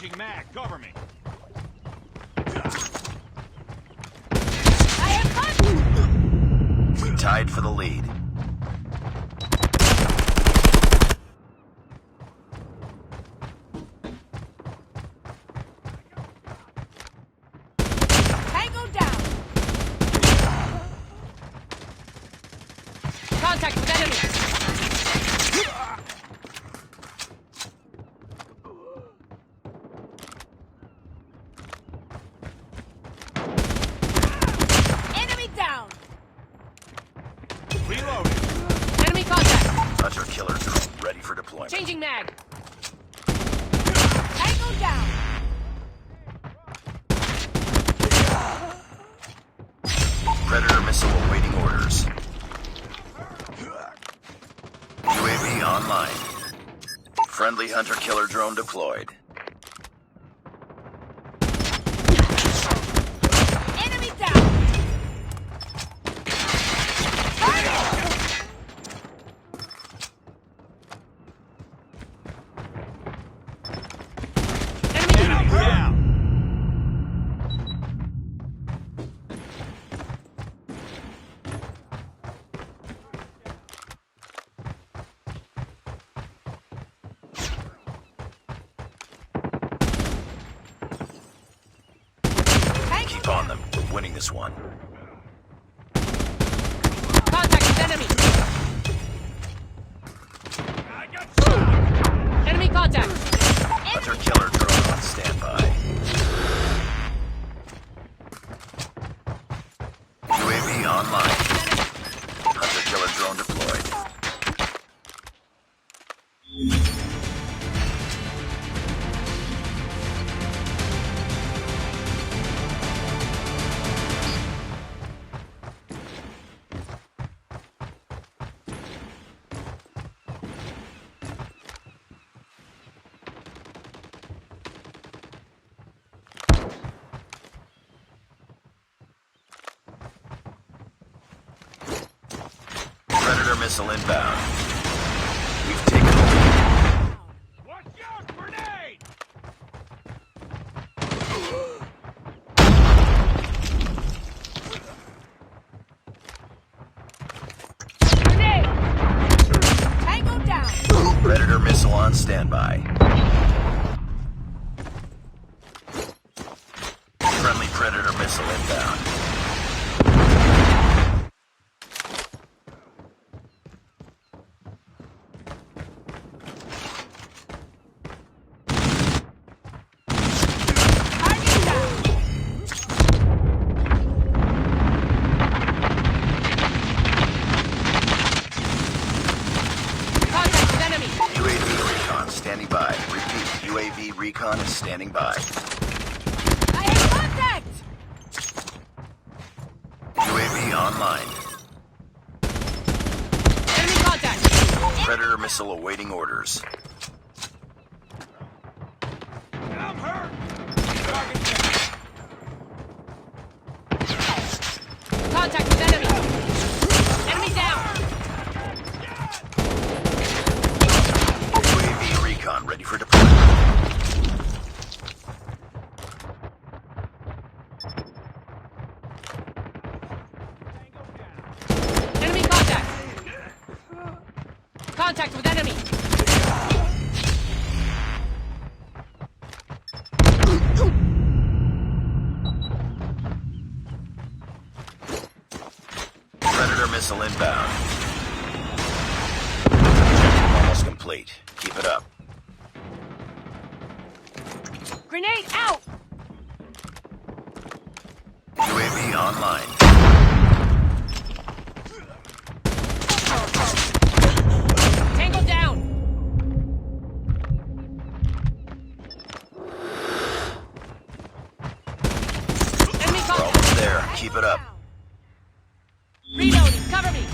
Changing mag, cover me. I am cut! We tied for the lead. Tango down! Contact with enemy! Enemy down! Reloading. Enemy contact! Hunter killer drone ready for deployment. Changing mag! Tango down! Predator missile awaiting orders. UAV online. Friendly hunter killer drone deployed. Enemy down! Enemy down! Down. Keep on them. We're winning this one. Contact with enemy! I got shot. Enemy contact! Hunter killer drone on standby. UAV online. Hunter killer drone deployed. Predator missile inbound. We've taken the lead. Watch out, grenade! Grenade! Tango down! Predator missile on standby. Friendly Predator missile inbound. Target down! Contact with enemy! UAV recon standing by. Repeat, UAV recon is standing by. I have contact! UAV online. Enemy contact! Predator missile awaiting orders. I'm hurt. Target down. Contact with enemy! Enemy down! UAV recon ready for deployment. Enemy contact! Contact with enemy! Predator missile inbound. Objective almost complete. Keep it up. Grenade out! UAV online. Tango down! Enemy We're contact! almost there. Keep it up. Reloading, cover me!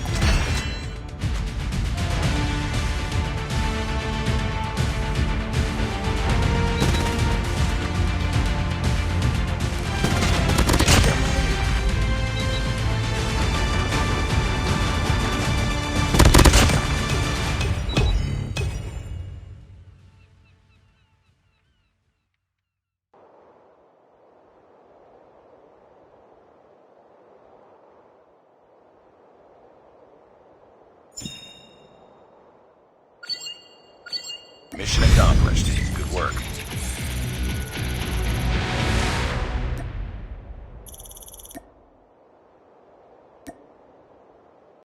accomplished. Good work.